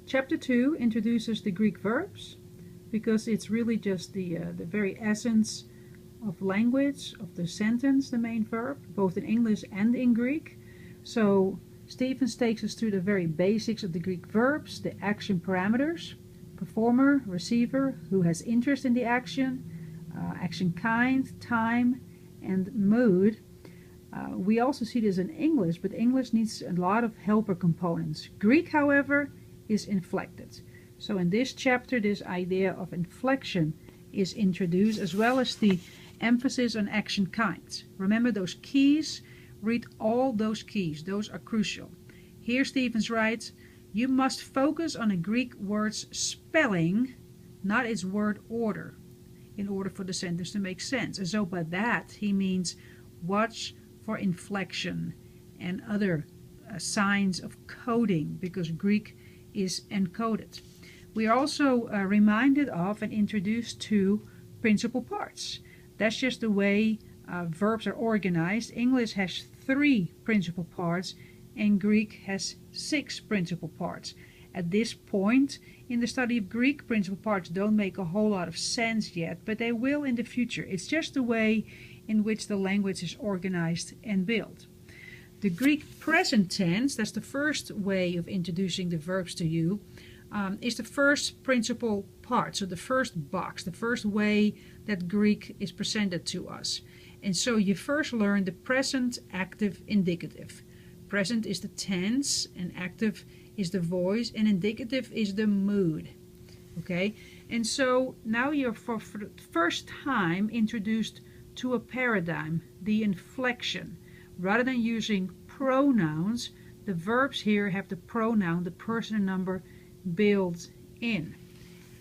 Chapter 2 introduces the Greek verbs, because it's really just the very essence of language, of the sentence, the main verb, both in English and in Greek. So Stevens takes us through the very basics of the Greek verbs, the action parameters, performer, receiver, who has interest in the action, action kind, time, and mood. We also see this in English, but English needs a lot of helper components. Greek, however, is inflected. So in this chapter, this idea of inflection is introduced, as well as the emphasis on action kinds. Remember those keys? Read all those keys. Those are crucial. Here Stevens writes, you must focus on a Greek word's spelling, not its word order, in order for the sentence to make sense. And so by that he means watch for inflection and other signs of coding, because Greek is encoded. We are also reminded of and introduced to principal parts. That's just the way verbs are organized. English has 3 principal parts and Greek has 6 principal parts. At this point in the study of Greek, principal parts don't make a whole lot of sense yet, but they will in the future. It's just the way in which the language is organized and built. The Greek present tense, that's the first way of introducing the verbs to you, is the first principal part, so the first box, the first way that Greek is presented to us. And so you first learn the present, active, indicative. Present is the tense, and active is the voice, and indicative is the mood. Okay, and so now you're for the first time introduced to a paradigm, the inflection. Rather than using pronouns, the verbs here have the pronoun, the person and number, built in.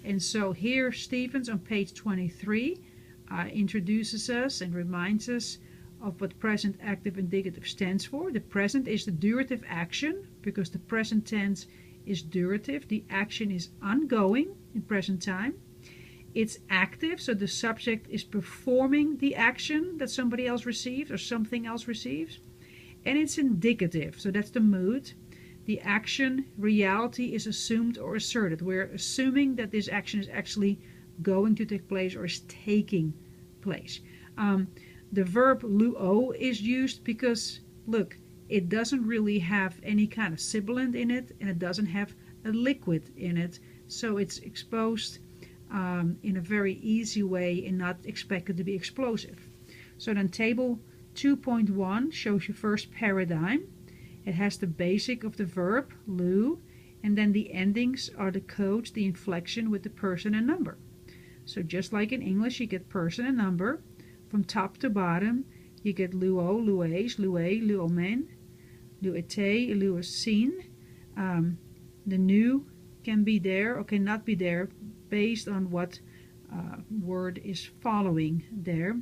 And so here Stevens on page 23 introduces us and reminds us of what present, active, indicative stands for. The present is the durative action, because the present tense is durative. The action is ongoing in present time. It's active, so the subject is performing the action that somebody else receives or something else receives. And it's indicative, so that's the mood. The action, reality, is assumed or asserted. We're assuming that this action is actually going to take place or is taking place. The verb luo is used because, look, it doesn't really have any kind of sibilant in it, and it doesn't have a liquid in it, so it's exposed in a very easy way and not expected to be explosive. So then table 2.1 shows you first paradigm. It has the basic of the verb, lu, and then the endings are the codes, the inflection with the person and number. So just like in English, you get person and number. From top to bottom, you get luo, lues, lue, luomen, luete, luosin. The new can be there or cannot be there based on what word is following there.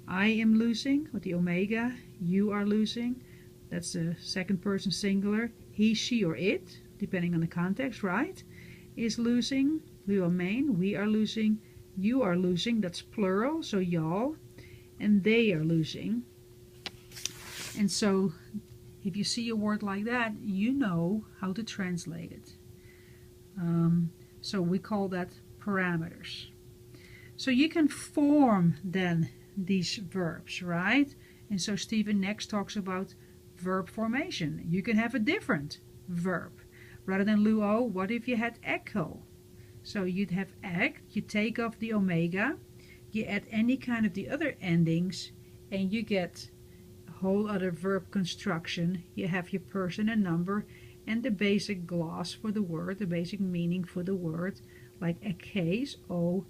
I am losing with the omega, you are losing. That's the second person singular. He, she, or it, depending on the context, right, is losing. Luomen, we are losing. You are losing, that's plural, so y'all. And they are losing. And so if you see a word like that, you know how to translate it. So we call that parameters. So you can form then these verbs, right? And so Stephen next talks about verb formation. You can have a different verb. Rather than luo, what if you had echo? So you'd have act, you take off the omega, you add any kind of the other endings, and you get a whole other verb construction. You have your person and number and the basic gloss for the word, the basic meaning for the word, like a case, o,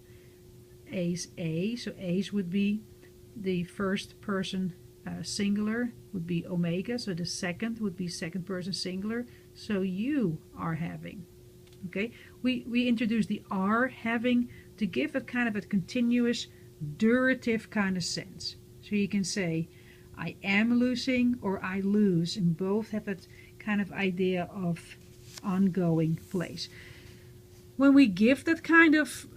ace, a. So ace would be the first person singular, would be omega, so the second would be second person singular. So you are having. Okay, we introduce the are having to give a kind of a continuous durative kind of sense. So you can say I am losing or I lose, and both have that kind of idea of ongoing place. When we give that kind of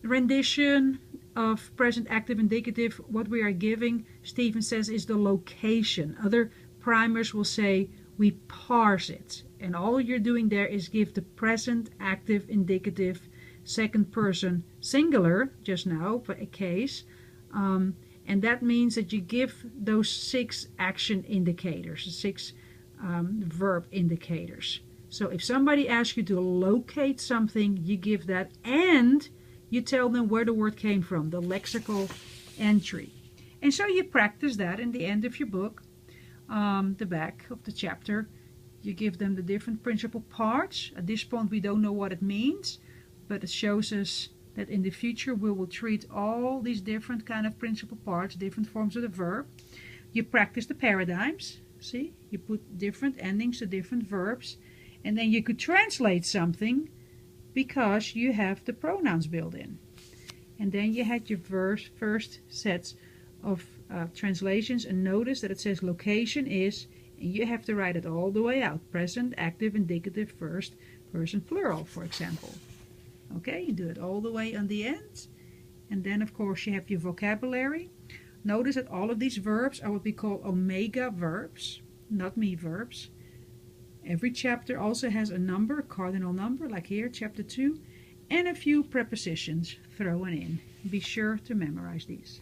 rendition of present, active, indicative, what we are giving, Stephen says, is the location. Other primers will say we parse it. And all you're doing there is give the present, active, indicative, second person singular, just now, for a case. And that means that you give those 6 action indicators, 6 verb indicators. So if somebody asks you to locate something, you give that, and you tell them where the word came from, the lexical entry. And so you practice that in the end of your book, the back of the chapter. You give them the different principal parts. At this point we don't know what it means, but it shows us that in the future we will treat all these different kind of principal parts, different forms of the verb. You practice the paradigms. See, you put different endings to different verbs, and then you could translate something because you have the pronouns built in. And then you had your first sets of translations, and notice that it says location is, and you have to write it all the way out. Present, active, indicative, first person plural, for example. Okay, you do it all the way on the end. And then of course you have your vocabulary. Notice that all of these verbs are what we call omega verbs, not me verbs. Every chapter also has a number, a cardinal number, like here, chapter 2, and a few prepositions thrown in. Be sure to memorize these.